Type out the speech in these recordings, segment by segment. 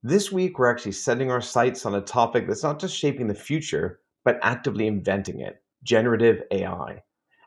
This week, we're actually setting our sights on a topic that's not just shaping the future, but actively inventing it: generative AI.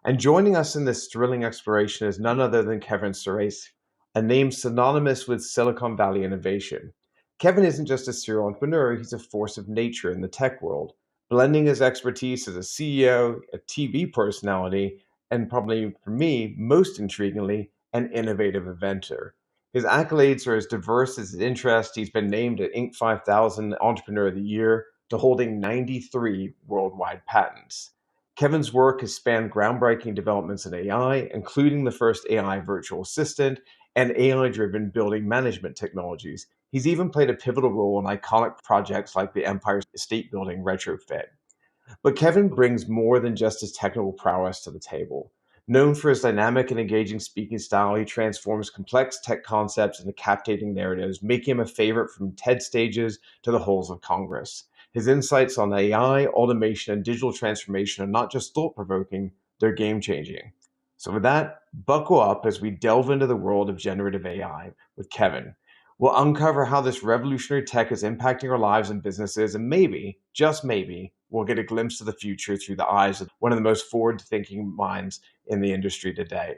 And joining us in this thrilling exploration is none other than Kevin Surace, a name synonymous with Silicon Valley innovation. Kevin isn't just a serial entrepreneur, he's a force of nature in the tech world, blending his expertise as a CEO, a TV personality, and probably for me, most intriguingly, an innovative inventor. His accolades are as diverse as his interest. He's been named an Inc. 5000 Entrepreneur of the Year to holding 93 worldwide patents. Kevin's work has spanned groundbreaking developments in AI, including the first AI virtual assistant and AI driven building management technologies. He's even played a pivotal role in iconic projects like the Empire State Building retrofit. But Kevin brings more than just his technical prowess to the table. Known for his dynamic and engaging speaking style, he transforms complex tech concepts into captivating narratives, making him a favorite from TED stages to the halls of Congress. His insights on AI, automation, and digital transformation are not just thought provoking, they're game changing. So, with that, buckle up as we delve into the world of generative AI with Kevin. We'll uncover how this revolutionary tech is impacting our lives and businesses, and maybe, just maybe, we'll get a glimpse of the future through the eyes of one of the most forward thinking minds in the industry today.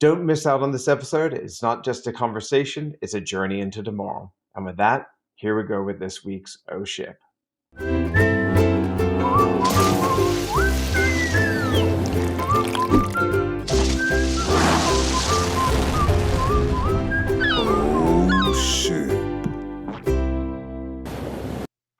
Don't miss out on this episode. It's not just a conversation, it's a journey into tomorrow. And with that, here we go with this week's Oh Ship. Oh shit.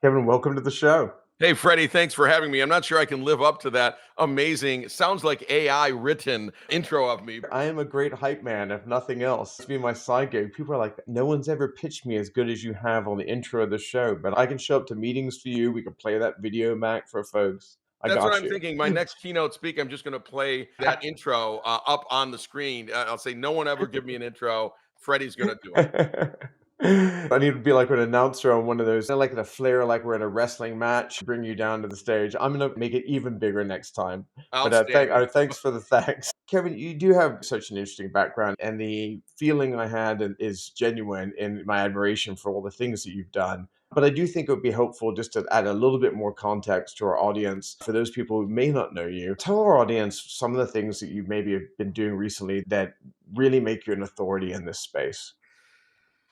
Kevin, welcome to the show. Hey, Freddie, thanks for having me. I'm not sure I can live up to that amazing, sounds like AI written intro of me. I am a great hype man, if nothing else. It's been my side gig. People are like, no one's ever pitched me as good as you have on the intro of the show, but I can show up to meetings for you. We can play that video back for folks. I That's what got I'm you. thinking. My next keynote speak, I'm just going to play that intro up on the screen. I'll say, no one ever give me an intro. Freddie's going to do it. I need to be like an announcer on one of those, like in a flare, like we're in a wrestling match, bring you down to the stage. I'm going to make it even bigger next time. But Outstanding. thanks for the thanks. Kevin, you do have such an interesting background, and the feeling I had is genuine in my admiration for all the things that you've done. But I do think it would be helpful just to add a little bit more context to our audience. For those people who may not know you, tell our audience some of the things that you maybe have been doing recently that really make you an authority in this space.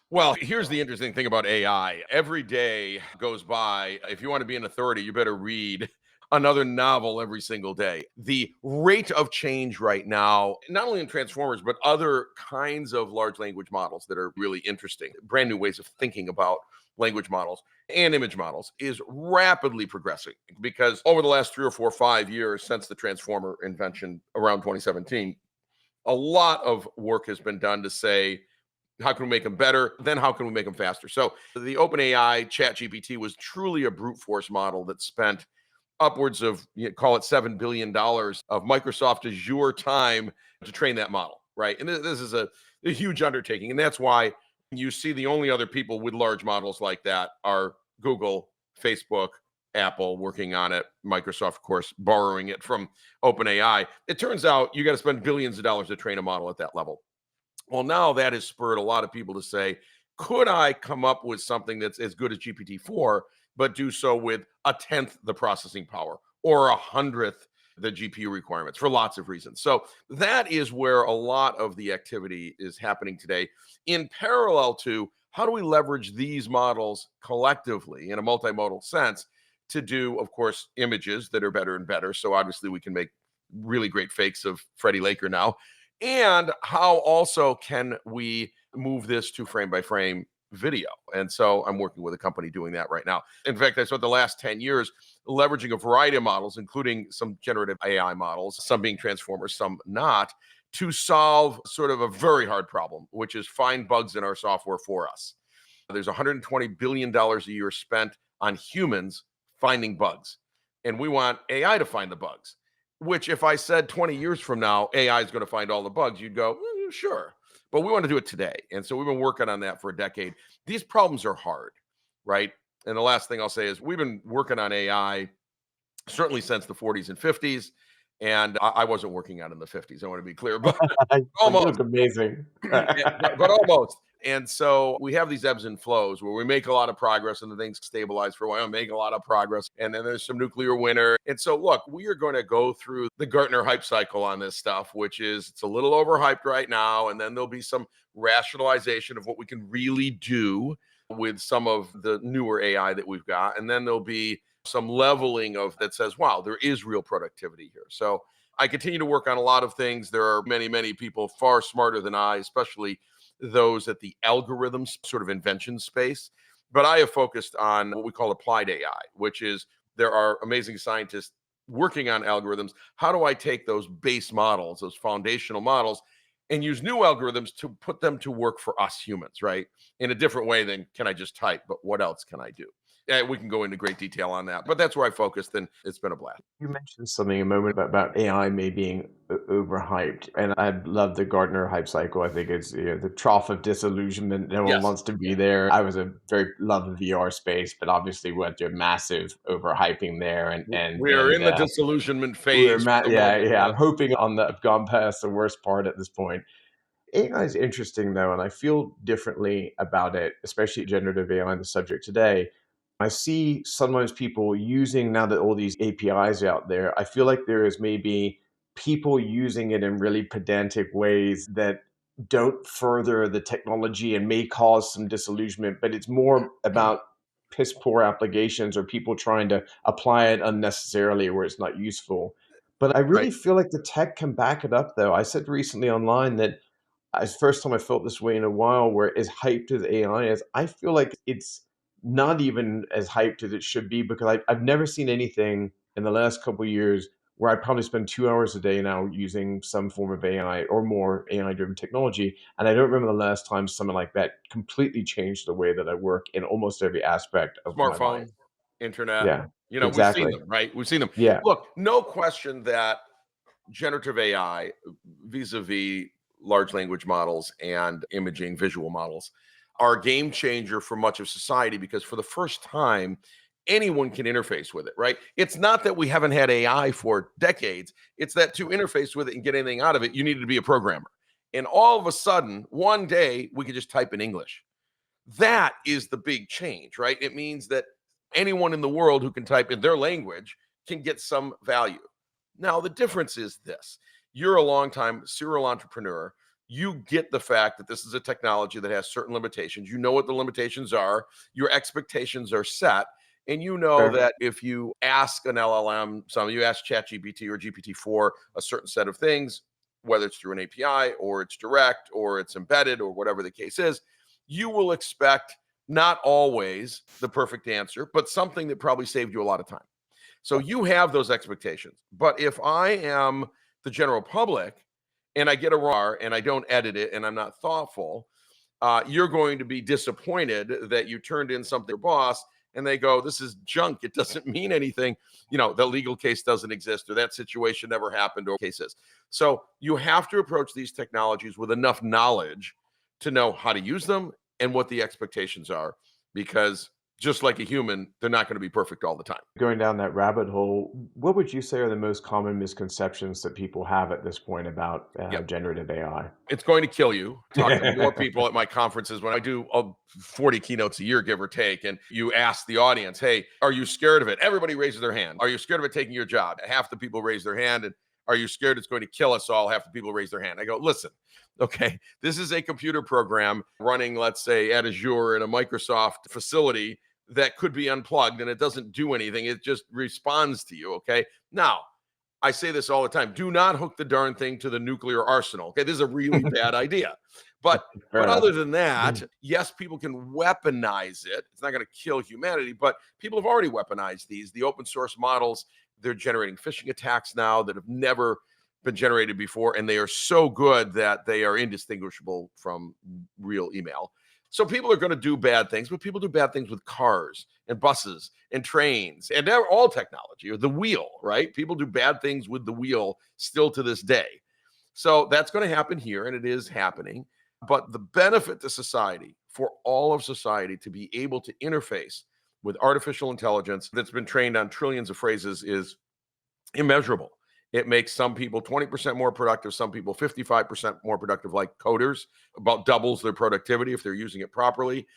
Well, here's the interesting thing about AI. Every day goes by. If you want to be an authority, you better read another novel every single day. The rate of change right now, not only in transformers, but other kinds of large language models that are really interesting, brand new ways of thinking about language models and image models, is rapidly progressing because over the last 3 or 4 or 5 years since the transformer invention around 2017, a lot of work has been done to say, how can we make them better? Then how can we make them faster? So the OpenAI ChatGPT was truly a brute force model that spent upwards of, call it $7 billion of Microsoft Azure time to train that model, right? And this is a huge undertaking. And that's why you see the only other people with large models like that are Google, Facebook, Apple working on it, Microsoft, of course, borrowing it from OpenAI. It turns out you got to spend billions of dollars to train a model at that level. Well, now that has spurred a lot of people to say, could I come up with something that's as good as GPT-4, but do so with a tenth the processing power or 100th the GPU requirements for lots of reasons? So that is where a lot of the activity is happening today, in parallel to how do we leverage these models collectively in a multimodal sense to do, of course, images that are better and better. So obviously we can make really great fakes of Freddie Laker now. And how also can we move this to frame by frame video? And so I'm working with a company doing that right now. In fact, I spent the last 10 years leveraging a variety of models, including some generative AI models, some being transformers, some not, to solve sort of a very hard problem, which is find bugs in our software for us. There's $120 billion a year spent on humans finding bugs. And we want AI to find the bugs. Which, if I said 20 years from now, AI is going to find all the bugs, you'd go, sure. But we want to do it today. And so we've been working on that for a decade. These problems are hard, right? And the last thing I'll say is we've been working on AI certainly since the 40s and 50s. And I wasn't working on it in the 50s, I want to be clear, but You almost. look amazing. But almost. And so we have these ebbs and flows where we make a lot of progress and then things stabilize for a while, make a lot of progress, and then there's some nuclear winter. And so, look, we are going to go through the Gartner hype cycle on this stuff, which is it's a little overhyped right now. And then there'll be some rationalization of what we can really do with some of the newer AI that we've got. And then there'll be some leveling of that says, wow, there is real productivity here. So I continue to work on a lot of things. There are many, many people far smarter than I, especially those at the algorithms sort of invention space. But I have focused on what we call applied AI, which is there are amazing scientists working on algorithms. How do I take those base models, those foundational models, and use new algorithms to put them to work for us humans, right? In a different way than can I just type, but what else can I do? We can go into great detail on that, but that's where I focused, and it's been a blast. You mentioned something a moment about AI may being overhyped, and I love the Gartner hype cycle. I think it's the trough of disillusionment. No one Yes, wants to be there. I was a very love the VR space, but obviously went through massive overhyping there, we are in the disillusionment phase for the yeah, moment. yeah. I'm Yes, hoping on the I've gone past the worst part at this point. AI is interesting though, and I feel differently about it, especially generative AI, the subject today. I see sometimes people using now that all these APIs are out there, I feel like there is maybe people using it in really pedantic ways that don't further the technology and may cause some disillusionment, but it's more about piss poor applications or people trying to apply it unnecessarily where it's not useful. But I right. really feel like the tech can back it up though. I said recently online that it's the first time I felt this way in a while, where as hyped as AI is, I feel like it's not even as hyped as it should be because I've never seen anything in the last couple of years where I probably spend 2 hours a day now using some form of AI or more AI driven technology. And I don't remember the last time something like that completely changed the way that I work in almost every aspect of my life. Smartphone, internet, Yeah, we've seen exactly. them, right? We've seen them. Yeah, Look, no question that generative AI vis-a-vis large language models and imaging visual models are a game changer for much of society because for the first time anyone can interface with it, right? It's not that we haven't had AI for decades, it's that to interface with it and get anything out of it you needed to be a programmer, and all of a sudden one day we could just type in English. That is the big change, right? It means that anyone in the world who can type in their language can get some value. Now, the difference is this: you're a longtime serial entrepreneur. You get the fact that this is a technology that has certain limitations. You know what the limitations are, your expectations are set. And you know sure. that if you ask an LLM, you ask ChatGPT or GPT-4 a certain set of things, whether it's through an API or it's direct or it's embedded or whatever the case is, you will expect not always the perfect answer, but something that probably saved you a lot of time. So you have those expectations. But if I am the general public and I get a raw and I don't edit it and I'm not thoughtful, you're going to be disappointed that you turned in something to your boss and they go, this is junk. It doesn't mean anything. The legal case doesn't exist or that situation never happened or cases. So you have to approach these technologies with enough knowledge to know how to use them and what the expectations are, because just like a human, they're not going to be perfect all the time. Going down that rabbit hole, what would you say are the most common misconceptions that people have at this point about Yep. generative AI? It's going to kill you. Talk to more people at my conferences when I do 40 keynotes a year, give or take. And you ask the audience, hey, are you scared of it? Everybody raises their hand. Are you scared of it taking your job? Half the people raise their hand. And are you scared it's going to kill us all? Half the people raise their hand. I go, listen, okay, this is a computer program running, let's say, at Azure in a Microsoft facility that could be unplugged and it doesn't do anything. It just responds to you. Okay. Now, I say this all the time. Do not hook the darn thing to the nuclear arsenal. Okay, this is a really bad idea. But Fair other enough. than that, yes, people can weaponize it. It's not going to kill humanity, but people have already weaponized these. The open source models, they're generating phishing attacks now that have never been generated before, and they are so good that they are indistinguishable from real email. So people are going to do bad things, but people do bad things with cars and buses and trains, and they're all technology, or the wheel, right? People do bad things with the wheel still to this day. So that's going to happen here, and it is happening. But the benefit to society, for all of society to be able to interface with artificial intelligence that's been trained on trillions of phrases, is immeasurable. It makes some people 20% more productive, some people 55% more productive, like coders, about doubles their productivity if they're using it properly.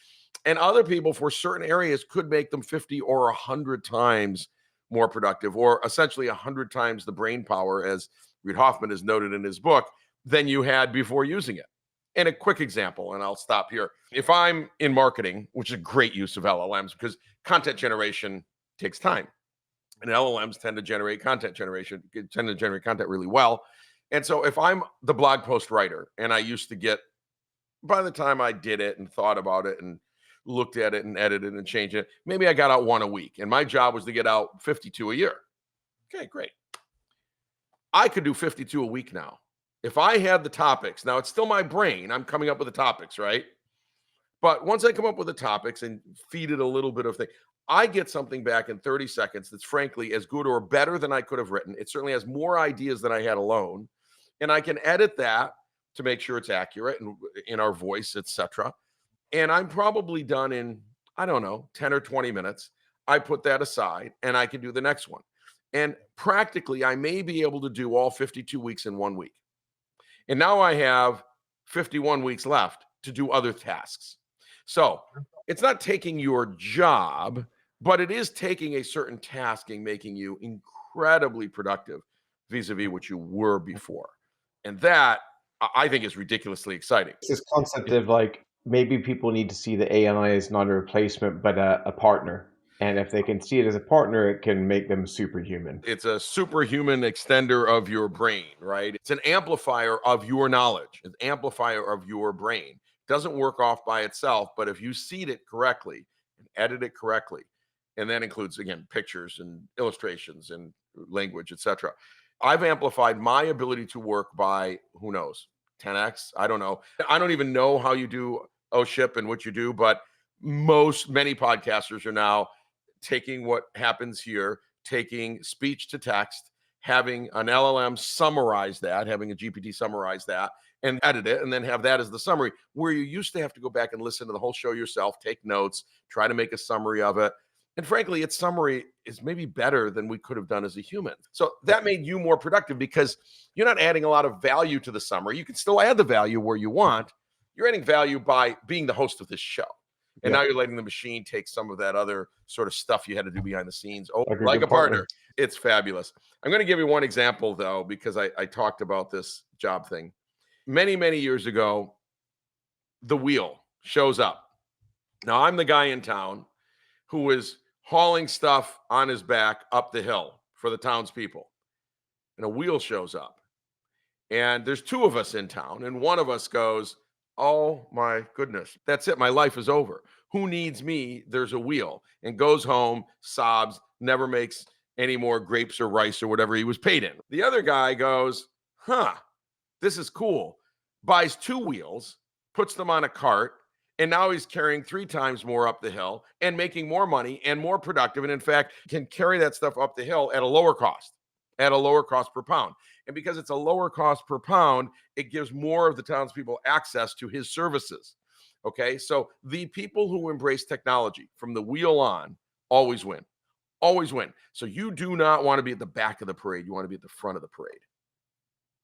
And other people, for certain areas, could make them 50 or 100 times more productive, or essentially 100 times the brain power, as Reid Hoffman has noted in his book, than you had before using it. And a quick example, and I'll stop here. If I'm in marketing, which is a great use of LLMs because content generation takes time, and LLMs tend to generate content really well. And so if I'm the blog post writer, and I used to get, by the time I did it and thought about it and looked at it and edited and changed it, maybe I got out one a week, and my job was to get out 52 a year. Okay, great. I could do 52 a week now. If I had the topics, now it's still my brain, I'm coming up with the topics, right? But once I come up with the topics and feed it a little bit of thing, I get something back in 30 seconds that's frankly as good or better than I could have written. It certainly has more ideas than I had alone. And I can edit that to make sure it's accurate and in our voice, etc. And I'm probably done in, I don't know, 10 or 20 minutes. I put that aside and I can do the next one. And practically, I may be able to do all 52 weeks in 1 week. And now I have 51 weeks left to do other tasks. So it's not taking your job, but it is taking a certain task and making you incredibly productive vis-a-vis what you were before. And that I think is ridiculously exciting. It's this concept of like maybe people need to see the AI as not a replacement, but a partner. And if they can see it as a partner, it can make them superhuman. It's a superhuman extender of your brain, right? It's an amplifier of your knowledge, an amplifier of your brain. It doesn't work off by itself, but if you seed it correctly and edit it correctly, and that includes, again, pictures and illustrations and language, etc. I've amplified my ability to work by, who knows, 10x. I don't know. I don't even know how you do OSHIP and what you do, but many podcasters are now taking what happens here, taking speech to text, having an LLM summarize that, having a GPT summarize that, and edit it, and then have that as the summary, where you used to have to go back and listen to the whole show yourself, take notes, try to make a summary of it. And frankly, its summary is maybe better than we could have done as a human. So that made you more productive because you're not adding a lot of value to the summary. You can still add the value where you want. You're adding value by being the host of this show. And now you're letting the machine take some of that other sort of stuff you had to do behind the scenes. Oh, like a partner. It's fabulous. I'm going to give you one example, though, because I talked about this job thing. Many, many years ago, the wheel shows up. Now, I'm the guy in town who was hauling stuff on his back up the hill for the townspeople. And a wheel shows up. And there's two of us in town. And one of us goes, oh my goodness, that's it. My life is over. Who needs me? There's a wheel. And goes home, sobs, never makes any more grapes or rice or whatever he was paid in. The other guy goes, this is cool. Buys two wheels, puts them on a cart, and now he's carrying 3 times more up the hill and making more money and more productive. And in fact, can carry that stuff up the hill at a lower cost per pound. And because it's a lower cost per pound, it gives more of the townspeople access to his services. Okay, so the people who embrace technology from the wheel on always win. Always win. So you do not want to be at the back of the parade. You want to be at the front of the parade.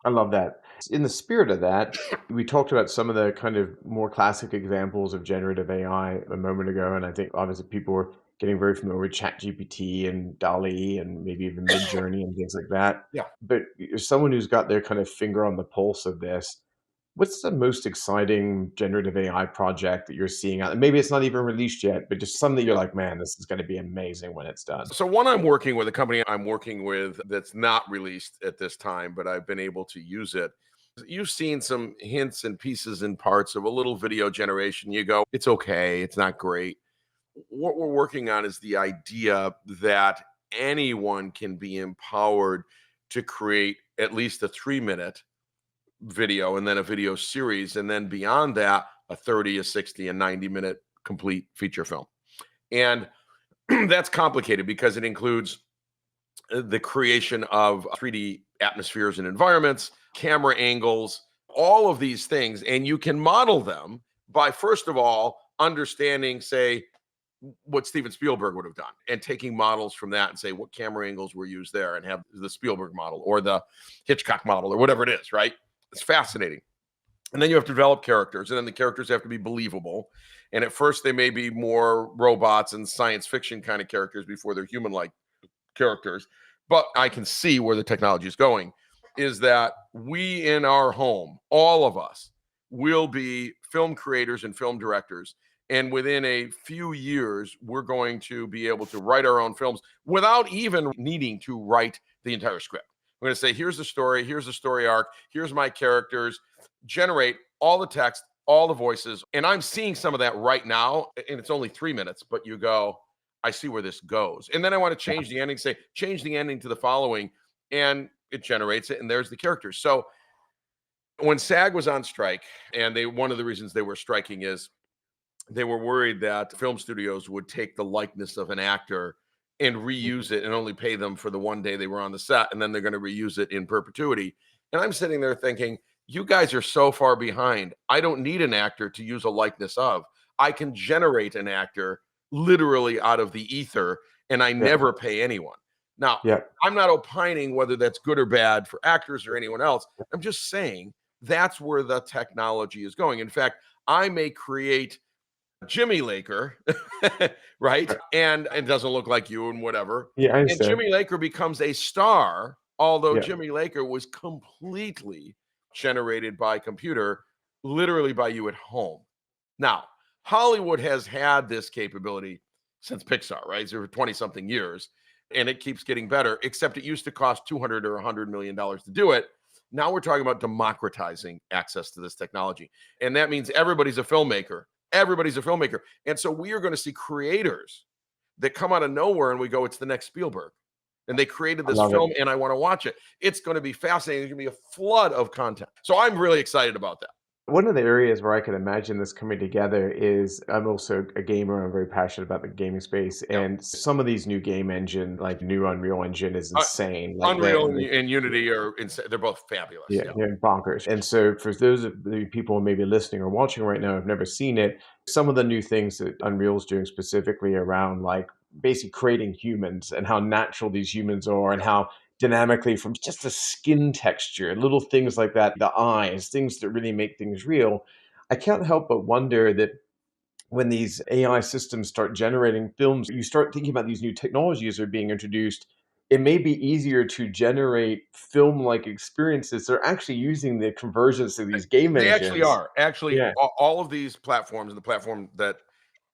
I love that. In the spirit of that, we talked about some of the kind of more classic examples of generative AI a moment ago. And I think obviously people were getting very familiar with ChatGPT and DALL-E and maybe even Midjourney and things like that. Yeah. But as someone who's got their kind of finger on the pulse of this, what's the most exciting generative AI project that you're seeing out? And maybe it's not even released yet, but just something that you're like, man, this is going to be amazing when it's done. So one I'm working with, a company I'm working with that's not released at this time, but I've been able to use it. You've seen some hints and pieces and parts of a little video generation. You go, it's okay, it's not great. What we're working on is the idea that anyone can be empowered to create at least a 3-minute video and then a video series. And then beyond that, a 30, a 60, a 90-minute complete feature film. And that's complicated because it includes the creation of 3D atmospheres and environments, camera angles, all of these things. And you can model them by, first of all, understanding, say, what Steven Spielberg would have done, and taking models from that and say what camera angles were used there, and have the Spielberg model or the Hitchcock model or whatever it is, right? It's fascinating. And then you have to develop characters, and then the characters have to be believable. And at first, they may be more robots and science fiction kind of characters before they're human like characters. But I can see where the technology is going, is that we in our home, all of us, will be film creators and film directors. And within a few years, we're going to be able to write our own films without even needing to write the entire script. We're going to say, here's the story arc, here's my characters, generate all the text, all the voices. And I'm seeing some of that right now. And it's only 3 minutes, but you go, I see where this goes. And then I want to change the ending, say, change the ending to the following, and it generates it. And there's the characters. So when SAG was on strike, and one of the reasons they were striking is they were worried that film studios would take the likeness of an actor and reuse it and only pay them for the one day they were on the set, and then they're going to reuse it in perpetuity. And I'm sitting there thinking, you guys are so far behind. I don't need an actor to use a likeness of. I can generate an actor literally out of the ether, and I Yeah. never pay anyone. Now, Yeah. I'm not opining whether that's good or bad for actors or anyone else. I'm just saying that's where the technology is going. In fact, I may create Jimmy Laker, right? Right. And it doesn't look like you and whatever. Yeah, I And understand. Jimmy Laker becomes a star, although Yeah. Jimmy Laker was completely generated by computer, literally by you at home. Now, Hollywood has had this capability since Pixar, right? So for 20 something years, and it keeps getting better, except it used to cost 200 or $100 million to do it. Now we're talking about democratizing access to this technology. And that means everybody's a filmmaker. Everybody's a filmmaker. And so we are going to see creators that come out of nowhere and we go, it's the next Spielberg. And they created I this love it. film and I want to watch it. It's going to be fascinating. There's going to be a flood of content. So I'm really excited about that. One of the areas where I can imagine this coming together is I'm also a gamer. I'm very passionate about the gaming space, Yep. and some of these new game engine, like new Unreal Engine, is Uh, insane. Like Unreal and Unity are insane. They're both fabulous. yeah, Yeah. they're bonkers. And so, for those of the people who may be listening or watching right now who've never seen it, some of the new things that Unreal's doing specifically around like basically creating humans and how natural these humans are and Yep. how dynamically from just the skin texture, little things like that, the eyes, things that really make things real. I can't help but wonder that when these AI systems start generating films, you start thinking about these new technologies that are being introduced. It may be easier to generate film like experiences. They're actually using the convergence of these game They actually engines. are. Actually, Yeah. all of these platforms, and the platform that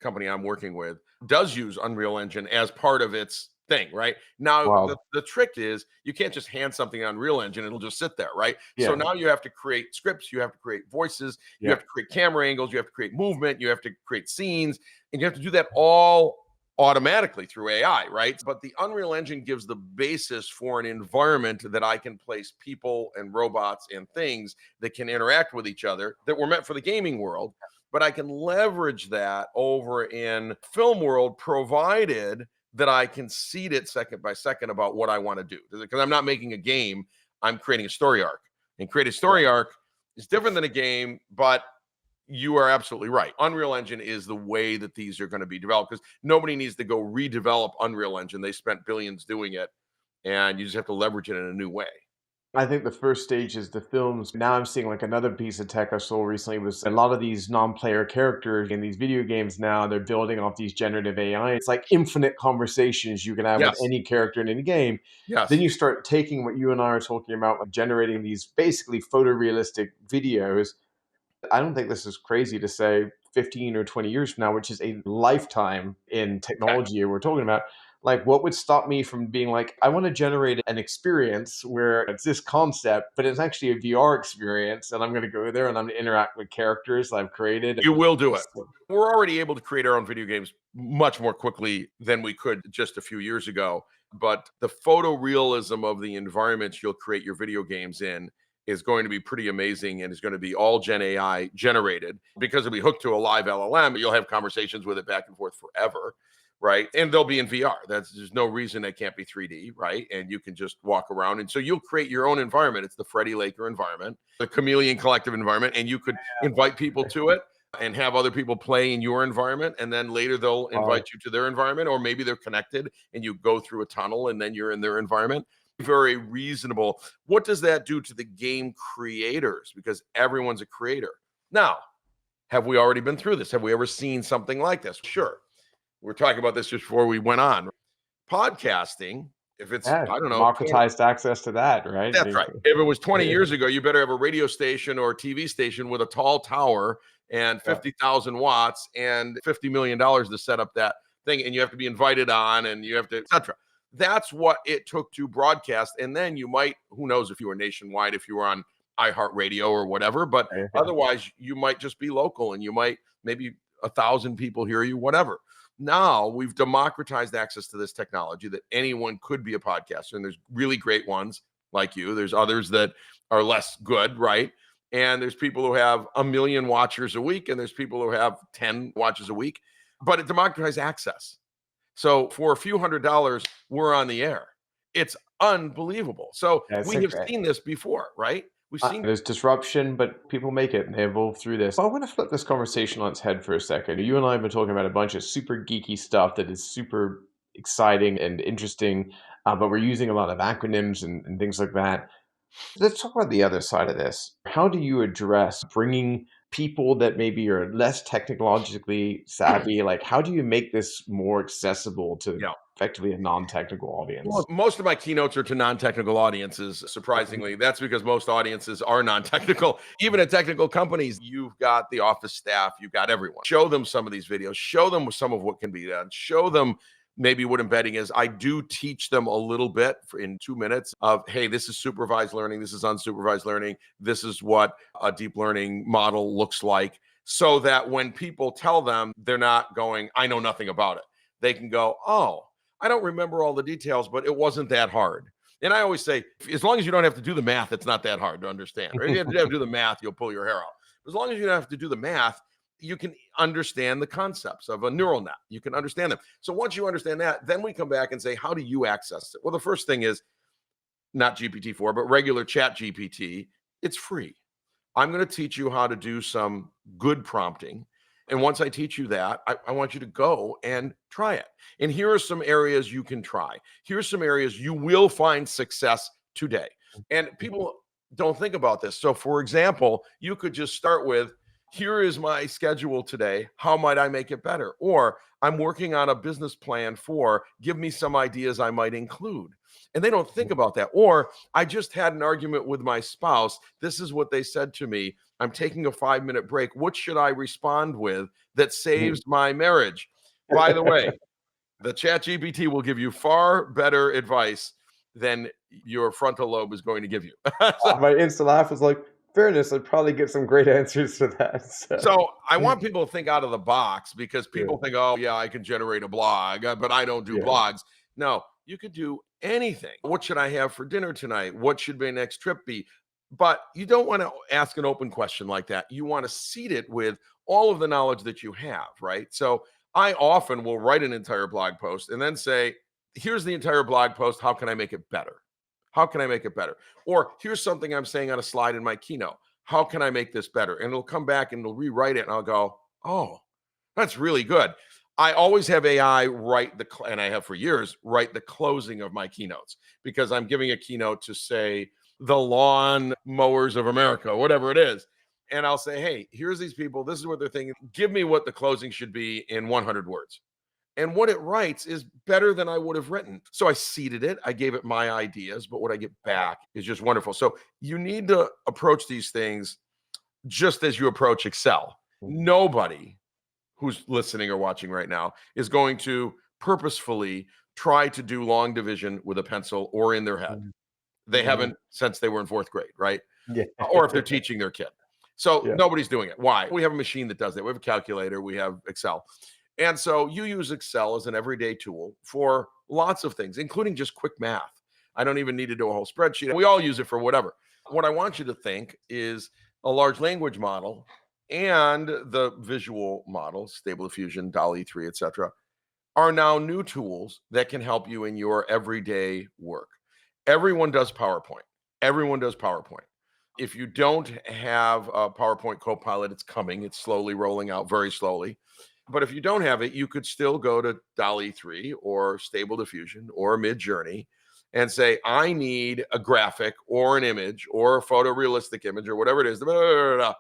company I'm working with does use Unreal Engine as part of its thing, right? Now, Wow. the trick is you can't just hand something on Unreal Engine, it'll just sit there, right? So Yeah. now you have to create scripts, you have to create voices, you Yeah. have to create camera angles, you have to create movement, you have to create scenes, and you have to do that all automatically through AI, right? But the Unreal Engine gives the basis for an environment that I can place people and robots and things that can interact with each other that were meant for the gaming world. But I can leverage that over in film world, provided that I can seed it second by second about what I want to do. Because I'm not making a game, I'm creating a story arc. And create a story arc is different than a game, but you are absolutely right. Unreal Engine is the way that these are going to be developed, because nobody needs to go redevelop Unreal Engine. They spent billions doing it, and you just have to leverage it in a new way. I think the first stage is the films. Now I'm seeing like another piece of tech I saw recently was a lot of these non-player characters in these video games now, they're building off these generative AI. It's like infinite conversations you can have with Yes. any character in any game. Then Yes. you start taking what you and I are talking about, like generating these basically photorealistic videos. I don't think this is crazy to say 15 or 20 years from now, which is a lifetime in Exactly. technology we're talking about. Like, what would stop me from being like, I want to generate an experience where it's this concept, but it's actually a VR experience, and I'm going to go there and I'm going to interact with characters I've created. You will do it. We're already able to create our own video games much more quickly than we could just a few years ago. But the photorealism of the environments you'll create your video games in is going to be pretty amazing, and is going to be all Gen AI generated, because it'll be hooked to a live LLM. You'll have conversations with it back and forth forever, right? And they'll be in VR. There's no reason they can't be 3D, right? And you can just walk around. And so you'll create your own environment. It's the Freddie Laker environment, the Chameleon Collective environment, and you could invite people to it. and have other people play in your environment. And then later they'll invite you to their environment, or maybe they're connected and you go through a tunnel and then you're in their environment. Very reasonable. What does that do to the game creators? Because everyone's a creator. Now, have we already been through this? Have we ever seen something like this? Sure. We were talking about this just before we went on. Podcasting, if it's, Yeah, I don't know, 20, democratized access to that, right? that's right. If it was 20 years ago, you better have a radio station or a TV station with a tall tower and Yeah, 50,000 watts and $50 million to set up that thing. And you have to be invited on and you have to, etc. That's what it took to broadcast. And then you might, who knows if you were nationwide, if you were on iHeartRadio or whatever, but yeah, yeah. otherwise you might just be local and you might maybe 1,000 people hear you, whatever. Now we've democratized access to this technology that anyone could be a podcaster. And there's really great ones like you. There's others that are less good, right? And there's people who have 1 million watchers a week, and there's people who have 10 watches a week. But it democratized access. So for a few $100s, we're on the air. It's unbelievable. So It's we a have great. seen this before, right? We've seen. There's disruption, but people make it and they evolve through this. I want to flip this conversation on its head for a second. You and I have been talking about a bunch of super geeky stuff that is super exciting and interesting, but we're using a lot of acronyms and things like that. Let's talk about the other side of this. How do you address bringing people that maybe are less technologically savvy? Like, how do you make this more accessible to Yeah. effectively a non-technical Well, audience? most of my keynotes are to non-technical audiences, surprisingly. That's because most audiences are non-technical. Even at technical companies, you've got the office staff, you've got everyone. Show them some of these videos, show them some of what can be done, show them maybe what embedding is. I do teach them a little bit in 2 minutes of, hey, this is supervised learning, this is unsupervised learning, this is what a deep learning model looks like, so that when people tell them, they're not going, I know nothing about it. They can go, oh, I don't remember all the details, but it wasn't that hard. And I always say, as long as you don't have to do the math, it's not that hard to understand. Or if you have to do the math, you'll pull your hair out. As long as you don't have to do the math, you can understand the concepts of a neural net. You can understand them. So once you understand that, then we come back and say, how do you access it? Well, the first thing is not GPT-4, but regular chat GPT. It's free. I'm going to teach you how to do some good prompting. And once I teach you that, I want you to go and try it. And here are some areas you can try. Here's some areas you will find success today. And people don't think about this. So, for example, you could just start with, here is my schedule today. How might I make it better? Or I'm working on a business plan for, give me some ideas I might include. And they don't think about that. Or I just had an argument with my spouse. This is what they said to me. I'm taking a 5-minute break. What should I respond with that saves my marriage? By the way, the chat GPT will give you far better advice than your frontal lobe is going to give you. My instant laugh was like, fairness, I'd probably get some great answers to that. So I want people to think out of the box, because Yeah, people think, oh, yeah, I can generate a blog, but I don't do yeah. blogs. No, you could do anything. What should I have for dinner tonight? What should my next trip be? But you don't want to ask an open question like that. You want to seed it with all of the knowledge that you have, right? So I often will write an entire blog post and then say, here's the entire blog post. How can I make it better? How can I make it better? Or here's something I'm saying on a slide in my keynote. How can I make this better? And it'll come back and it'll rewrite it. And I'll go, oh, that's really good. I always have AI write and I have for years, write the closing of my keynotes, because I'm giving a keynote to, say, the lawn mowers of America, whatever it is. And I'll say, hey, here's these people. This is what they're thinking. Give me what the closing should be in 100 words. And what it writes is better than I would have written. So I seeded it. I gave it my ideas, but what I get back is just wonderful. So you need to approach these things just as you approach Excel. Nobody who's listening or watching right now is going to purposefully try to do long division with a pencil or in their head. They haven't since they were in 4th grade, right? Yeah. Or if they're teaching their kid. So Yeah. nobody's doing it. Why? We have a machine that does that. We have a calculator. We have Excel. And so you use Excel as an everyday tool for lots of things, including just quick math. I don't even need to do a whole spreadsheet. We all use it for whatever. What I want you to think is a large language model and the visual models, Stable Diffusion, DALL-E 3, etc., are now new tools that can help you in your everyday work. Everyone does PowerPoint. Everyone does PowerPoint. If you don't have a PowerPoint Copilot, it's coming. It's slowly rolling out, very slowly. But if you don't have it, you could still go to DALL-E 3 or Stable Diffusion or Midjourney and say, I need a graphic or an image or a photorealistic image or whatever it is, blah, blah, blah, blah,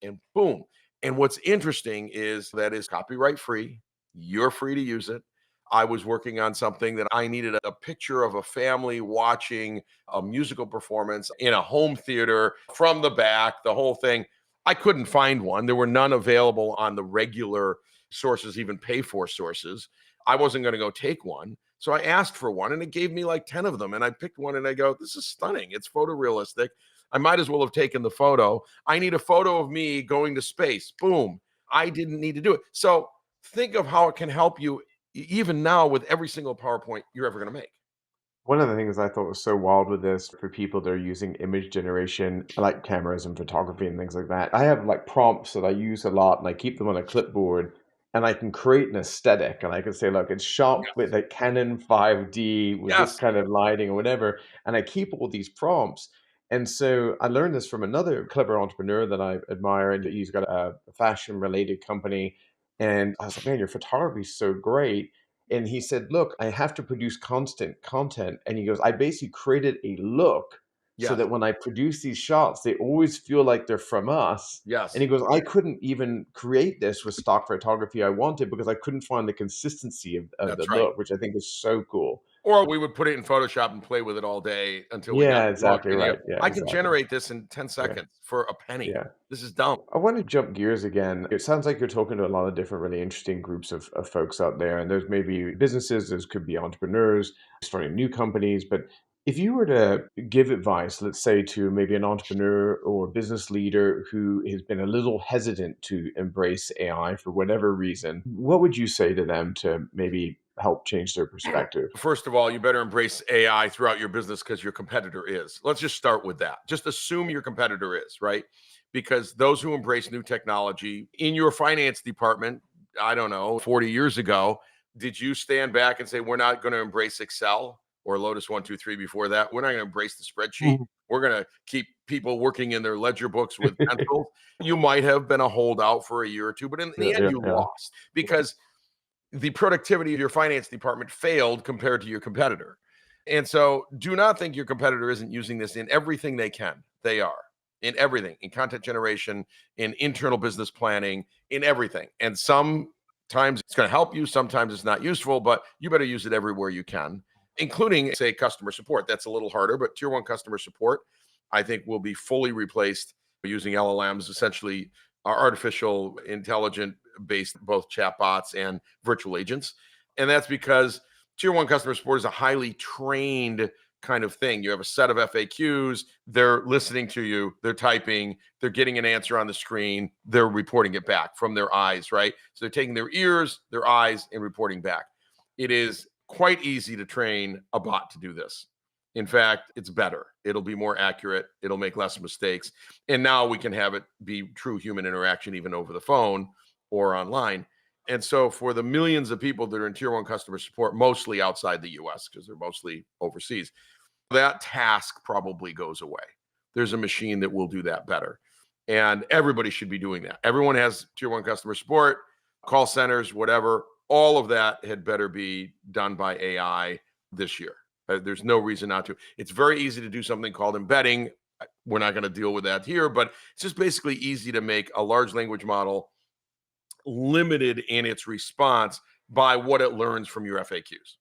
and boom. And what's interesting is that is copyright free. You're free to use it. I was working on something that I needed a picture of a family watching a musical performance in a home theater from the back, the whole thing. I couldn't find one. There were none available on the regular sources, even pay for sources. I wasn't going to go take one. So I asked for one and it gave me like 10 of them. And I picked one and I go, this is stunning. It's photorealistic. I might as well have taken the photo. I need a photo of me going to space. Boom. I didn't need to do it. So think of how it can help you even now with every single PowerPoint you're ever going to make. One of the things I thought was so wild with this for people that are using image generation, like cameras and photography and things like that, I have like prompts that I use a lot and I keep them on a clipboard and I can create an aesthetic and I can say, look, it's shot with Yes. a Canon 5D with this Yes. kind of lighting or whatever. And I keep all these prompts. And so I learned this from another clever entrepreneur that I admire, and he's got a fashion related company. And I was like, man, your photography is so great. And he said, look, I have to produce constant content. And he goes, I basically created a look so Yes. that when I produce these shots, they always feel like they're from us. And Yes. he goes, I couldn't even create this with stock photography I wanted because I couldn't find the consistency of the That's right. look, which I think is so cool. Or we would put it in Photoshop and play with it all day until we got Yeah, the look. exactly And right. Yeah, I can exactly. generate this in 10 Yeah, seconds for a penny. yeah. This is dumb. I want to jump gears again. It sounds like you're talking to a lot of different, really interesting groups of folks out there. And there's maybe businesses, there's could be entrepreneurs starting new companies. But if you were to give advice, let's say to maybe an entrepreneur or business leader who has been a little hesitant to embrace AI for whatever reason, what would you say to them to maybe help change their perspective? First of all, you better embrace AI throughout your business because your competitor is. Let's just start with that. Just assume your competitor is, right? Because those who embrace new technology in your finance department, I don't know, 40 years ago, did you stand back and say, we're not going to embrace Excel or Lotus 123 before that? We're not going to embrace the spreadsheet. Mhm. We're going to keep people working in their ledger books with pencils. You might have been a holdout for a year or two, but in Yeah, the end, yeah, you yeah. lost because the productivity of your finance department failed compared to your competitor. And so do not think your competitor isn't using this in everything they can. They are in everything, in content generation, in internal business planning, in everything. And sometimes it's going to help you, sometimes it's not useful, but you better use it everywhere you can, including, say, customer support. That's a little harder, but tier one customer support, I think, will be fully replaced using LLMs, essentially artificial intelligent based both chatbots and virtual agents. And that's because tier one customer support is a highly trained kind of thing. You have a set of FAQs, they're listening to you, they're typing, they're getting an answer on the screen, they're reporting it back from their eyes, right? So they're taking their ears, their eyes, and reporting back. It is quite easy to train a bot to do this. In fact, it's better. It'll be more accurate. It'll make less mistakes. And now we can have it be true human interaction even over the phone or online. And so for the millions of people that are in tier one customer support, mostly outside the US, because they're mostly overseas, that task probably goes away. There's a machine that will do that better. And everybody should be doing that. Everyone has tier one customer support, call centers, whatever. All of that had better be done by AI this year. There's no reason not to. It's very easy to do something called embedding. We're not going to deal with that here, but it's just basically easy to make a large language model limited in its response by what it learns from your FAQs.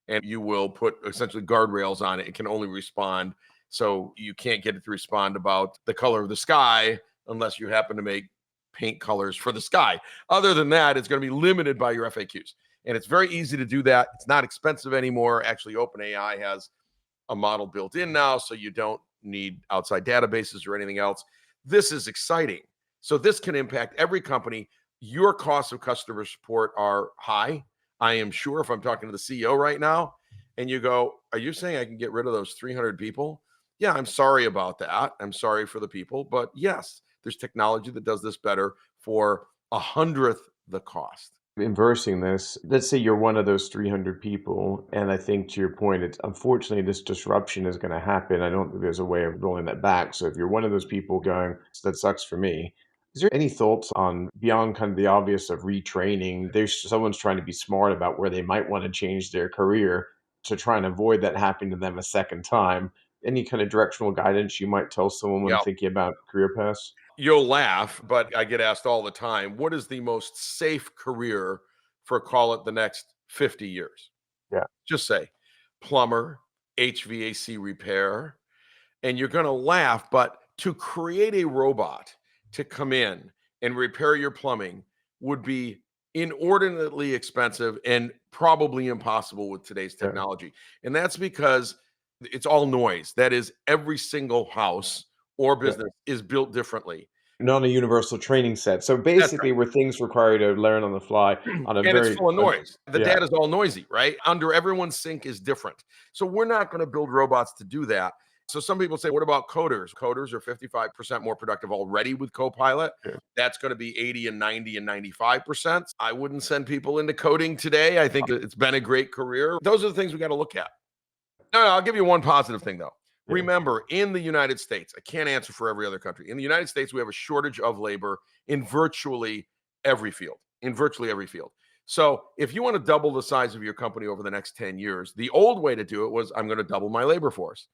And you will put essentially guardrails on it. It can only respond. So you can't get it to respond about the color of the sky unless you happen to make paint colors for the sky. Other than that, it's going to be limited by your FAQs. And it's very easy to do that. It's not expensive anymore. Actually, OpenAI has a model built in now, so you don't need outside databases or anything else. This is exciting. So this can impact every company. Your costs of customer support are high. I am sure if I'm talking to the CEO right now and you go, are you saying I can get rid of those 300 people? Yeah, I'm sorry about that. I'm sorry for the people. But yes, there's technology that does this better for 100th the cost. Inversing this, let's say you're one of those 300 people, and I think to your point, it's unfortunately this disruption is going to happen. I don't think there's a way of rolling that back. So if you're one of those people going, that sucks for me, is there any thoughts on beyond kind of the obvious of retraining? There's someone's trying to be smart about where they might want to change their career to try and avoid that happening to them a second time. Any kind of directional guidance you might tell someone when Yeah. thinking about career paths? You'll laugh, but I get asked all the time, what is the most safe career for, call it, the next 50 years? Yeah, Just say plumber, HVAC repair, and you're going to laugh, but to create a robot to come in and repair your plumbing would be inordinately expensive and probably impossible with today's yeah, technology. And that's because it's all noise. That is, every single house or yeah. business is built differently. Not a universal training set. So That's basically, were things required to learn on the fly right. on a And it's very full of noise. The yeah, data is all noisy, right? Under everyone's sink is different. So we're not going to build robots to do that. So some people say, what about coders? Coders are 55% more productive already with Copilot. yeah. That's going to be 80 and 90 and 95%. I wouldn't send people into coding today. I think it's been a great career. Those are the things we got to look at. No, I'll give you one positive thing though. Yeah, Remember, in the United States, I can't answer for every other country. In the United States, we have a shortage of labor in virtually every field. In virtually every field. So, if you want to double the size of your company over the next 10 years, the old way to do it was I'm going to double my labor force.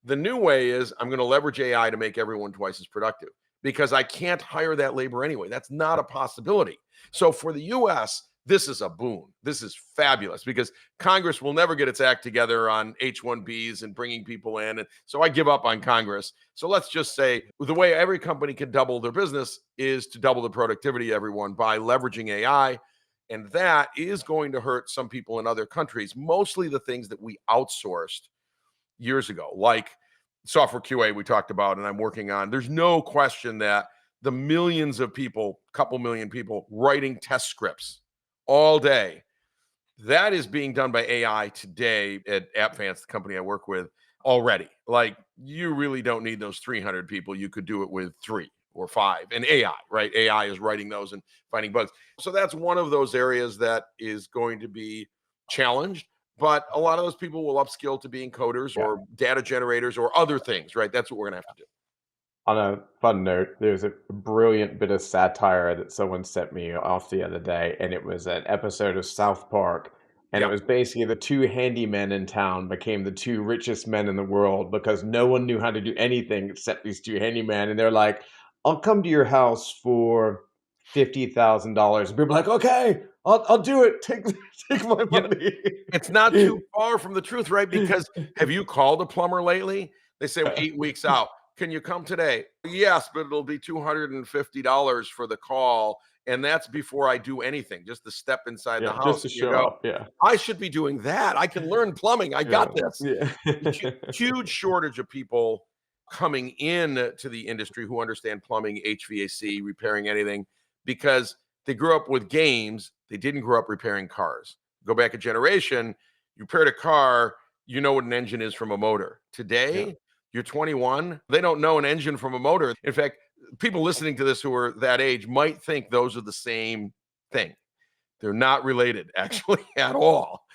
The new way is I'm going to leverage AI to make everyone twice as productive because I can't hire that labor anyway. That's not a possibility. So for the US, this is a boon. This is fabulous because Congress will never get its act together on H-1Bs and bringing people in. And so I give up on Congress. So let's just say the way every company can double their business is to double the productivity of everyone by leveraging AI. And that is going to hurt some people in other countries, mostly the things that we outsourced years ago, like software QA we talked about, and I'm working on. There's no question that the millions of people, couple million people writing test scripts all day, that is being done by AI today at AppVance, the company I work with, already. Like you really don't need those 300 people. You could do it with 3 or 5 and AI, right? AI is writing those and finding bugs. So that's one of those areas that is going to be challenged. But a lot of those people will upskill to being coders yeah. or data generators or other things, right? That's what we're going to have to do. On a fun note, there's a brilliant bit of satire that someone sent me off the other day, and it was an episode of South Park. And it Yeah. was basically the two handymen in town became the two richest men in the world because no one knew how to do anything except these two handymen. And they're like, I'll come to your house for $50,000. And people are like, okay, I'll do it. Take my You know, money. it's not too far from the truth, right? Because have you called a plumber lately? They say well, Yeah, 8 weeks out. Can you come today? Yes, but it'll be $250 for the call. And that's before I do anything, just to step inside the yeah, just house. to And you show go, up. Yeah, I should be doing that. I can learn plumbing. I yeah, got this. yeah. Huge shortage of people coming in to the industry who understand plumbing, HVAC, repairing anything because they grew up with games. They didn't grow up repairing cars. Go back a generation, you repaired a car, you know what an engine is from a motor. Yeah. Today, you're 21, they don't know an engine from a motor. In fact, people listening to this who are that age might think those are the same thing. They're not related actually at all.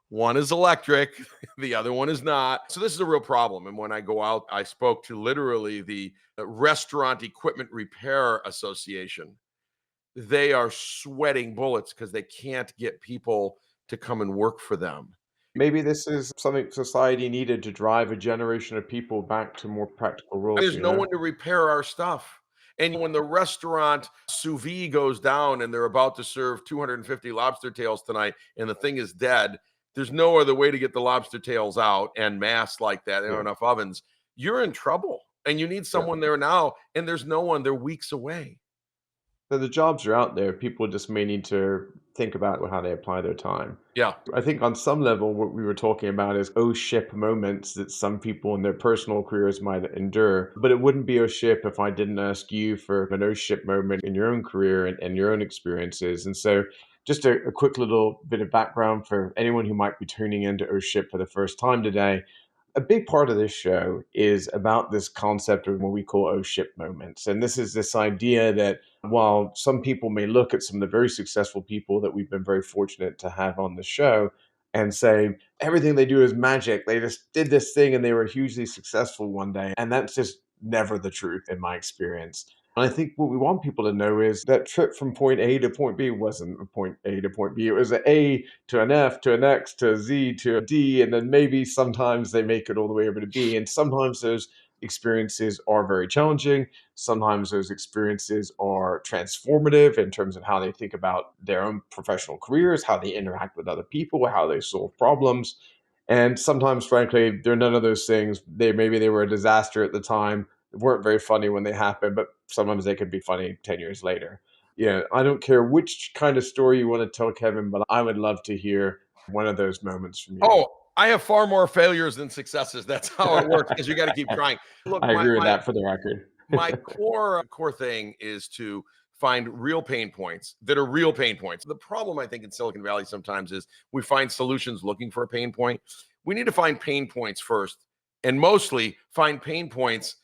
One is electric, the other one is not. So this is a real problem. And when I go out, I spoke to literally the Restaurant Equipment Repair Association. They are sweating bullets because they can't get people to come and work for them. Maybe this is something society needed to drive a generation of people back to more practical roles, There's you no know? one to repair our stuff. And when the restaurant sous vide goes down and they're about to serve 250 lobster tails tonight and the thing is dead, there's no other way to get the lobster tails out and mass like that. There Yeah, aren't enough ovens. You're in trouble and you need yeah. someone there now. And there's no one, they're weeks away. So the jobs are out there. People just may need to think about how they apply their time. Yeah. I think on some level, what we were talking about is oh ship moments that some people in their personal careers might endure. But it wouldn't be oh ship if I didn't ask you for an oh ship moment in your own career and your own experiences. And so, just a quick little bit of background for anyone who might be tuning into oh ship for the first time today. A big part of this show is about this concept of what we call oh shit moments. And this is this idea that while some people may look at some of the very successful people that we've been very fortunate to have on the show and say everything they do is magic, they just did this thing and they were hugely successful one day. And that's just never the truth in my experience. And I think what we want people to know is that trip from point A to point B wasn't a point A to point B. It was an A to an F to an X to a Z to a D, and then maybe sometimes they make it all the way over to B. And sometimes those experiences are very challenging. Sometimes those experiences are transformative in terms of how they think about their own professional careers, how they interact with other people, how they solve problems. And sometimes, frankly, they're none of those things. Maybe they were a disaster at the time, weren't very funny when they happened, but sometimes they could be funny 10 years later. Yeah, I don't care which kind of story you want to tell, Kevin, but I would love to hear one of those moments from you. Oh, I have far more failures than successes. That's how it works because you got to keep trying. Look, I agree with that for the record. my core thing is to find real pain points that are real pain points. The problem I think in Silicon Valley sometimes is we find solutions looking for a pain point. We need to find pain points first, and mostly find pain points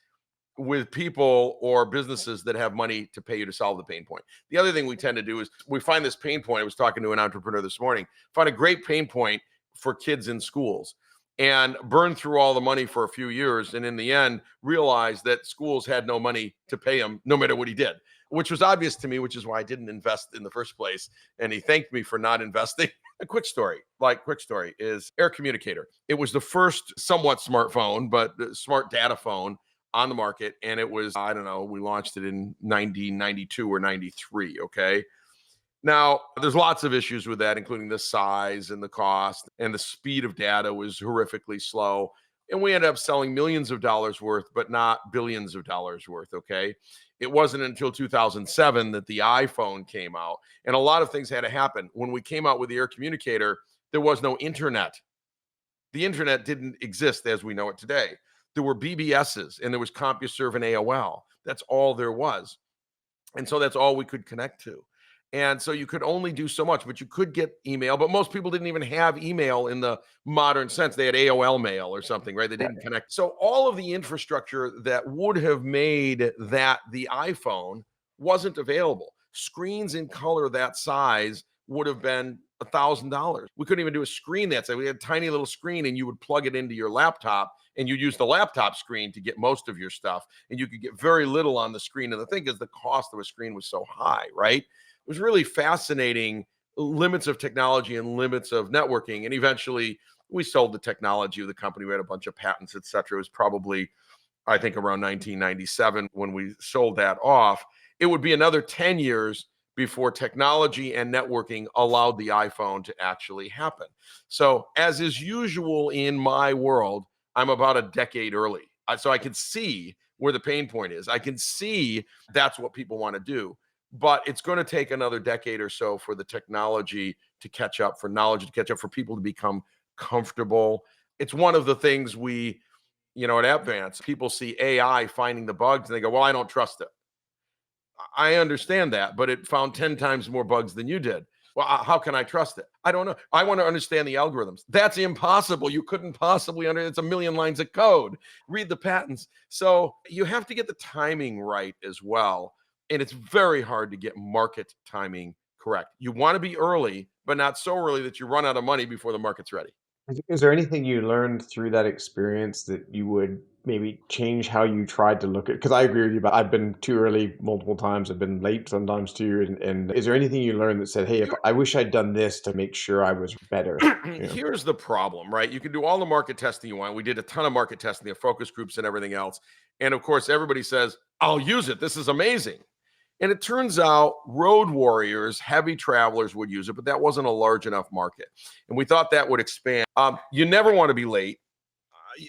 with people or businesses that have money to pay you to solve the pain point. The other thing we tend to do is we find this pain point. I was talking to an entrepreneur this morning, find a great pain point for kids in schools and burn through all the money for a few years. And in the end, realize that schools had no money to pay him no matter what he did, which was obvious to me, which is why I didn't invest in the first place. And he thanked me for not investing. A quick story is Air Communicator. It was the first somewhat smartphone, but smart data phone on the market. And it was, I don't know, we launched it in 1992 or 93. Okay. Now, there's lots of issues with that, including the size and the cost, and the speed of data was horrifically slow. And we ended up selling millions of dollars worth, but not billions of dollars worth. Okay. It wasn't until 2007 that the iPhone came out, and a lot of things had to happen. When we came out with the Air Communicator, there was no internet. The internet didn't exist as we know it today. There were BBSs and there was CompuServe and AOL. That's all there was. And so that's all we could connect to. And so you could only do so much, but you could get email. But most people didn't even have email in the modern sense. They had AOL mail or something, right? They didn't connect. So all of the infrastructure that would have made that the iPhone wasn't available. Screens in color that size would have been $1,000. We couldn't even do a screen that size. We had a tiny little screen, and you would plug it into your laptop, and you'd use the laptop screen to get most of your stuff. And you could get very little on the screen. And the thing is, the cost of a screen was so high, right? It was really fascinating, limits of technology and limits of networking. And eventually we sold the technology of the company. We had a bunch of patents, et cetera. It was probably, I think, around 1997 when we sold that off. It would be another 10 years before technology and networking allowed the iPhone to actually happen. So as is usual in my world, I'm about a decade early. So I can see where the pain point is. I can see that's what people want to do. But it's going to take another decade or so for the technology to catch up, for knowledge to catch up, for people to become comfortable. It's one of the things we, at Advance, people see AI finding the bugs and they go, well, I don't trust it. I understand that, but it found 10 times more bugs than you did. Well, how can I trust it? I don't know. I want to understand the algorithms. That's impossible. You couldn't possibly it's a million lines of code. Read the patents. So you have to get the timing right as well. And it's very hard to get market timing correct. You want to be early, but not so early that you run out of money before the market's ready. Is there anything you learned through that experience that you would maybe change how you tried to look at? Because I agree with you, but I've been too early multiple times. I've been late sometimes too. And is there anything you learned that said, hey, if I wish I'd done this to make sure I was better? Here's the problem, right? You can do all the market testing you want. We did a ton of market testing, the focus groups and everything else. And of course, everybody says, I'll use it. This is amazing. And it turns out road warriors, heavy travelers would use it, but that wasn't a large enough market. And we thought that would expand. You never want to be late.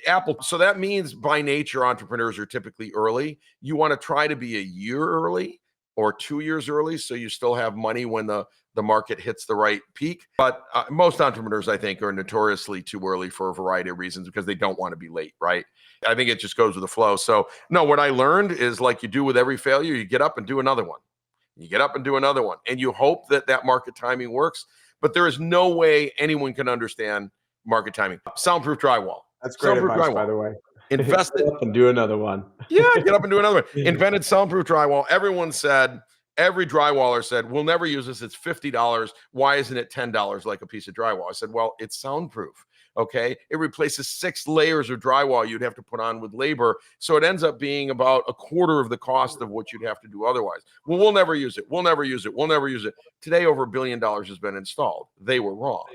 Apple. So that means by nature, entrepreneurs are typically early. You want to try to be a year early or 2 years early so you still have money when the market hits the right peak. But most entrepreneurs, I think, are notoriously too early for a variety of reasons because they don't want to be late, right? I think it just goes with the flow. So no, what I learned is like you do with every failure, you get up and do another one. You get up and do another one. And you hope that that market timing works. But there is no way anyone can understand market timing. Soundproof drywall. That's great Soundproof advice, by drywall. the way. Get Invested. up and do another one. Yeah, get up and do another one. Invented soundproof drywall. Everyone said, every drywaller said, we'll never use this. It's $50. Why isn't it $10 like a piece of drywall? I said, well, it's soundproof. Okay. It replaces 6 layers of drywall you'd have to put on with labor. So it ends up being about a quarter of the cost of what you'd have to do otherwise. Well, we'll never use it. We'll never use it. We'll never use it. Today, over $1 billion has been installed. They were wrong.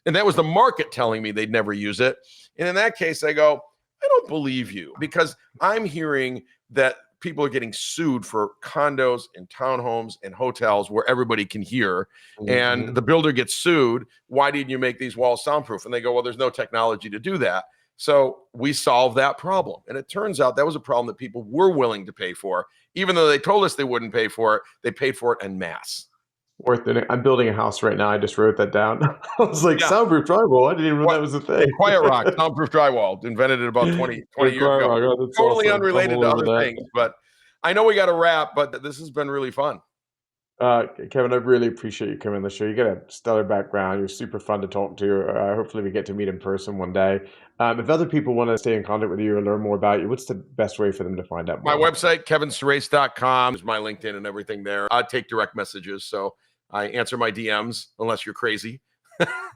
And that was the market telling me they'd never use it. And in that case, I go, I don't believe you, because I'm hearing that people are getting sued for condos and townhomes and hotels where everybody can hear. And the builder gets sued. Why didn't you make these walls soundproof? And they go, well, there's no technology to do that. So we solved that problem. And it turns out that was a problem that people were willing to pay for. Even though they told us they wouldn't pay for it, they paid for it en masse. Worth it. I'm building a house right now. I just wrote that down. I was like, Yeah. soundproof drywall. I didn't even know that was a thing. Quiet Rock, soundproof drywall, invented it about 20 Yeah, years Quiet ago. Rock. Oh, that's Totally awesome. I'm unrelated all to over other that. things, but I know we got to wrap, but this has been really fun. Kevin, I really appreciate you coming on the show. You got a stellar background. You're super fun to talk to. Hopefully, we get to meet in person one day. If other people want to stay in contact with you or learn more about you, what's the best way for them to find out My more? website, kevinsurace.com, is my LinkedIn and everything there. I take direct messages, so I answer my DMs unless you're crazy.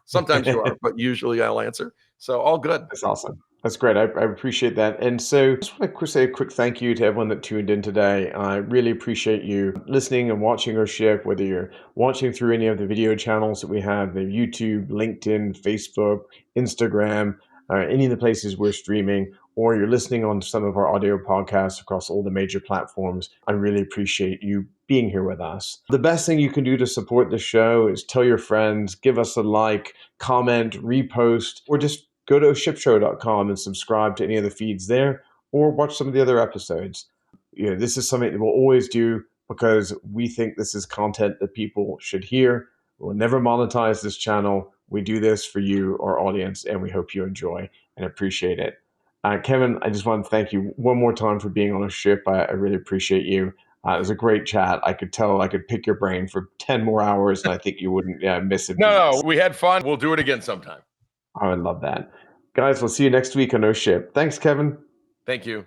Sometimes you are, but usually I'll answer. So all good. That's awesome. That's great. I appreciate that. And so I just want to say a quick thank you to everyone that tuned in today. I really appreciate you listening and watching our show, whether you're watching through any of the video channels that we have, the YouTube, LinkedIn, Facebook, Instagram, any of the places we're streaming, or you're listening on some of our audio podcasts across all the major platforms. I really appreciate you being here with us. The best thing you can do to support the show is tell your friends, give us a like, comment, repost, or just go to shipshow.com and subscribe to any of the feeds there, or watch some of the other episodes. This is something that we'll always do because we think this is content that people should hear. We'll never monetize this channel. We do this for you, our audience, and we hope you enjoy and appreciate it. Kevin, I just want to thank you one more time for being on a ship. I really appreciate you. It was a great chat. I could tell I could pick your brain for 10 more hours, and I think you wouldn't miss it. No, we had fun. We'll do it again sometime. I would love that. Guys, we'll see you next week on No Ship. Thanks, Kevin. Thank you.